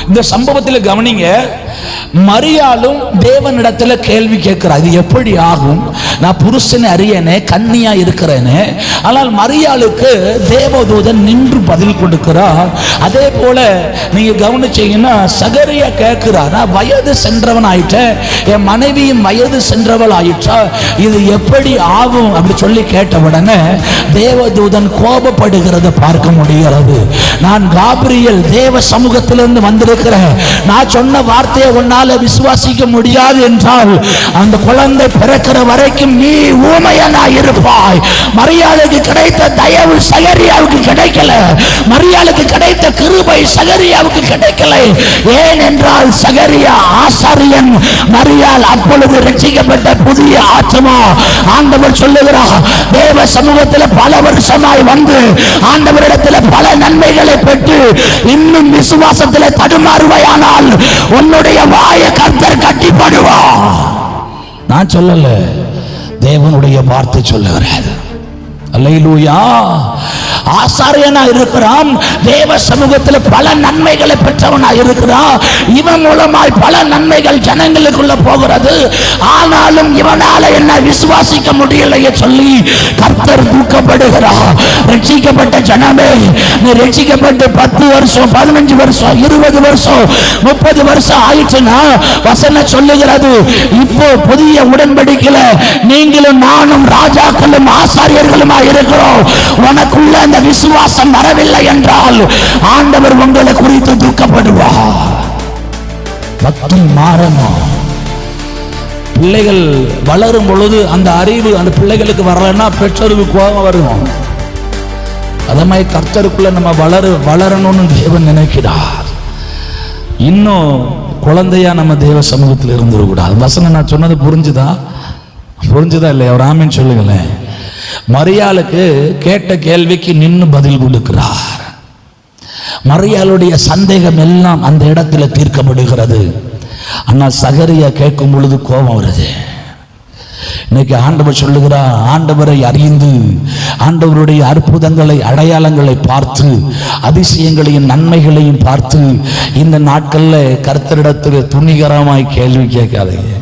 இந்த சம்பவத்தில் கவனிங்க, மரியாளும் தேவனிடத்துல கேள்வி கேட்கிறார், இது எப்படி ஆகும், நான் புருஷனை அறியனே, கன்னியா இருக்கிறேனே. ஆனால் மரியாளுக்கு தேவதூதன் நின்று பதில் கொடுக்கிறார். அதே போல நீங்க கவனிச்சீங்கன்னா சகரியா கேட்கிறார், நான் வயது சென்றவன் ஆயிட்டேன், என் மனைவியும் வயது சென்றவள் ஆயிற்றா, இது எப்படி ஆகும் அப்படி சொல்லி கேட்ட உடனே தேவதூதன் கோபப்படுகிறத பார்க்க முடிகிறது. நான் காபிரியல் தேவ சமூகத்திலிருந்து வந்திருக்கிறேன், நான் சொன்ன வார்த்தையை உன்னால விசுவாசிக்க முடியாது என்றால் அந்த குழந்தை பிறக்கிற வரைக்கும் நீ ஊமையனா இருப்பாய். மரியாளுக்கு கிடைத்த தயவு சகரியாவுக்கு கிடைக்கல, மரியாளுக்கு கிடைத்த கிருபை சகரியாவுக்கு கிடைக்கல. ஏன் என்றால் சகரியா ஆசாரியன், மரியாள் அப்பொழுது ரட்சிக்கப்பட்ட புதிய ஆத்மா. ஆண்டவர் சொல்லுகிறார், தேவ சமூகத்தில் பல வருஷமாய் வந்து ஆண்டவரிடத்தில் பல நன்மைகளை பெற்று இன்னும் விசுவாசத்தில் தடுமாறுவாயானால் உன்னுடைய வாயை கர்த்தர் கட்டிப்படுவா. நான் சொல்லல, தேவனுடைய வார்த்தை சொல்லுகிறார். அல்லேலூயா. ஆசாரியனா இருக்கிறான், தேவ சமூகத்தில் பல நன்மைகளை பெற்றவனா இருக்கிறான், இவன் மூலமாய் பல நன்மைகள் ஜனங்களுக்குள்ள போகிறது. ஆனாலும் இவனால என்ன விசுவாசிக்க முடியலையே சொல்லி கர்த்தர் தூக்கப்படுகிறார். ரட்சிக்கப்பட்ட ஜனமே, நீ ரட்சிக்கப்பட்டு 10 வருஷம் 15 வருஷம் 20 வருஷம் 30 வருஷம் ஆயிடுச்சுன்னா வசனம் சொல்லுகிறது, இப்போ புதிய உடன்படிக்கையில நீங்களும் நானும் ராஜாக்களும் ஆசாரியர்களுமா இருக்கிறோம். உனக்குள்ள அந்த விசுவாசம் வரவில்லை என்றால் ஆண்டவர் உங்களை குறித்து துக்கப்படுவார். பக்தி மாறணும். பிள்ளைகள் வளரும் பொழுது அந்த அறிவு அந்த பிள்ளைகளுக்கு வரலன்னா பெற்றோருக்கு கோபம் வரும். அதே மாதிரி கர்த்தருக்குள்ள நம்ம வளரணும்னு தேவன் நினைக்கிறார். இன்னும் குழந்தையா நம்ம தேவ சமூகத்தில் இருந்துடக்கூடாது. வசனம் நான் சொன்னது புரிஞ்சுதா இல்லையா? ஒரு ஆமீன் சொல்லுங்களேன். மரியாளுக்கு கேட்ட கேள்விக்கு நின்று பதில் கொடுக்கிறார். மரியாளுடைய சந்தேகம் எல்லாம் அந்த இடத்துல தீர்க்கப்படுகிறது. ஆனால் சகரியா கேட்கும் பொழுது கோபம் வருது. இன்னைக்கு ஆண்டவர் சொல்லுகிறார், ஆண்டவரை அறிந்து ஆண்டவருடைய அற்புதங்களை அடையாளங்களை பார்த்து அதிசயங்களையும் நன்மைகளையும் பார்த்து இந்த நாட்கள்ல கர்த்தரிடத்தில் துணிகரமாய் கேள்வி கேட்காதீங்க.